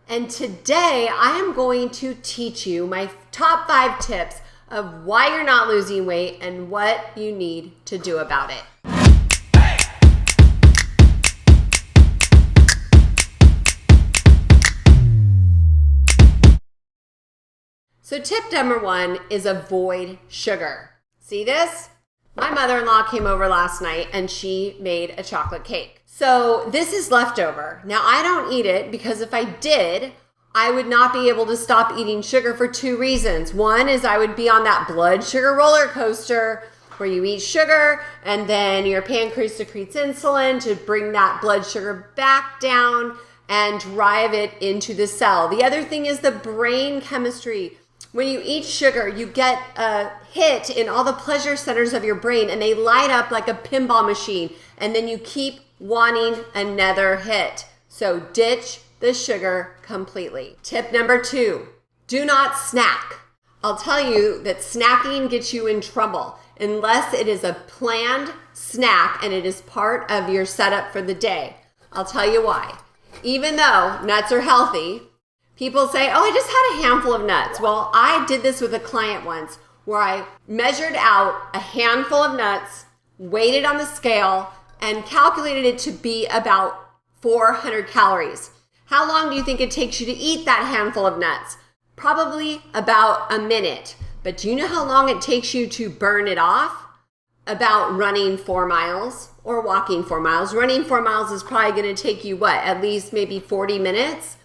And today I am going to teach you my top 5 tips of why you're not losing weight and what you need to do about it. So tip number 1 is avoid sugar. See this? My mother-in-law came over last night and she made a chocolate cake. So this is leftover. Now I don't eat it because if I did, I would not be able to stop eating sugar for 2 reasons. One is I would be on that blood sugar roller coaster where you eat sugar and then your pancreas secretes insulin to bring that blood sugar back down and drive it into the cell. The other thing is the brain chemistry. When you eat sugar, you get a hit in all the pleasure centers of your brain and they light up like a pinball machine and then you keep wanting another hit. So ditch the sugar completely. Tip number 2, do not snack. I'll tell you that snacking gets you in trouble unless it is a planned snack and it is part of your setup for the day. I'll tell you why. Even though nuts are healthy, people say, oh, I just had a handful of nuts. Well, I did this with a client once where I measured out a handful of nuts, weighed it on the scale, and calculated it to be about 400 calories. How long do you think it takes you to eat that handful of nuts? Probably about a minute. But do you know how long it takes you to burn it off? About running 4 miles or walking 4 miles. Running 4 miles is probably going to take you at least maybe 40 minutes?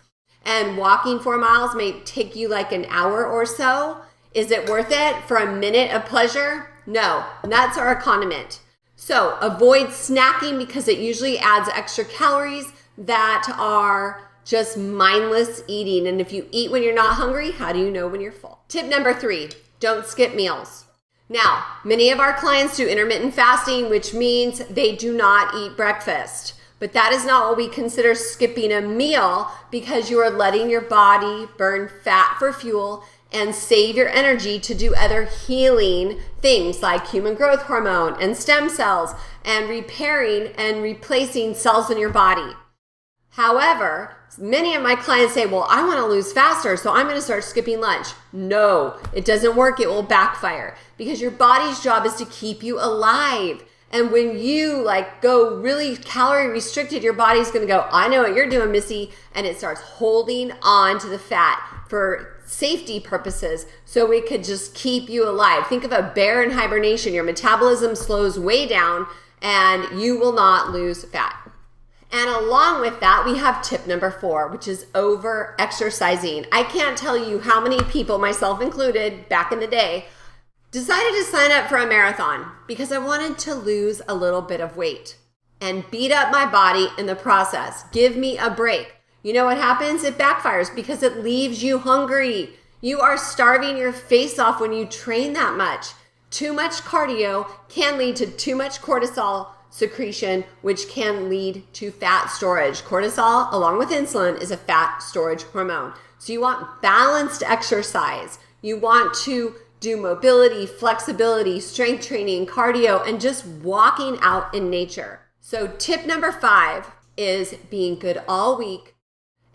And walking 4 miles may take you like an hour or so. Is it worth it for a minute of pleasure? No, nuts are a condiment. So avoid snacking because it usually adds extra calories that are just mindless eating. And if you eat when you're not hungry, how do you know when you're full? Tip number 3, don't skip meals. Now, many of our clients do intermittent fasting, which means they do not eat breakfast. But that is not what we consider skipping a meal because you are letting your body burn fat for fuel and save your energy to do other healing things like human growth hormone and stem cells and repairing and replacing cells in your body. However, many of my clients say, well, I want to lose faster, so I'm going to start skipping lunch. No, it doesn't work. It will backfire because your body's job is to keep you alive. And when you go really calorie restricted, your body's going to go, I know what you're doing, Missy. And it starts holding on to the fat for safety purposes so it could just keep you alive. Think of a bear in hibernation. Your metabolism slows way down and you will not lose fat. And along with that, we have tip number 4, which is over exercising. I can't tell you how many people, myself included, back in the day, decided to sign up for a marathon because I wanted to lose a little bit of weight and beat up my body in the process. Give me a break. You know what happens? It backfires because it leaves you hungry. You are starving your face off when you train that much. Too much cardio can lead to too much cortisol secretion, which can lead to fat storage. Cortisol, along with insulin, is a fat storage hormone. So you want balanced exercise. You want to do mobility, flexibility, strength training, cardio, and just walking out in nature. So tip number 5 is being good all week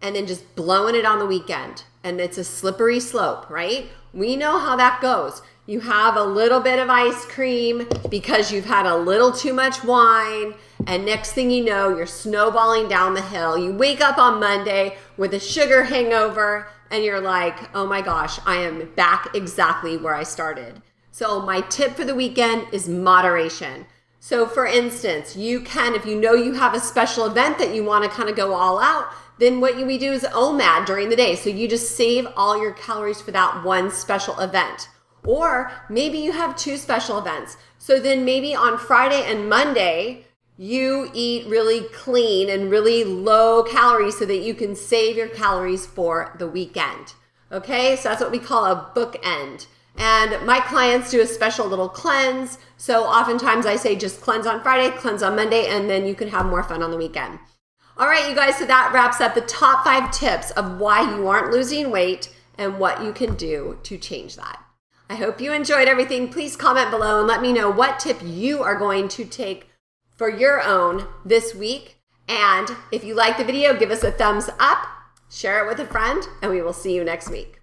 and then just blowing it on the weekend. And it's a slippery slope, right? We know how that goes. You have a little bit of ice cream because you've had a little too much wine, and next thing you know, you're snowballing down the hill. You wake up on Monday with a sugar hangover, and you're like, oh my gosh, I am back exactly where I started. So my tip for the weekend is moderation. So for instance, you can, if you know you have a special event that you want to kind of go all out, then what we do is OMAD during the day. So you just save all your calories for that one special event. Or maybe you have 2 special events. So then maybe on Friday and Monday, you eat really clean and really low calories so that you can save your calories for the weekend. Okay, so that's what we call a bookend. And my clients do a special little cleanse. So oftentimes I say just cleanse on Friday, cleanse on Monday, and then you can have more fun on the weekend. All right, you guys, so that wraps up the top 5 tips of why you aren't losing weight and what you can do to change that. I hope you enjoyed everything. Please comment below and let me know what tip you are going to take for your own this week. And if you like the video, give us a thumbs up, share it with a friend, and we will see you next week.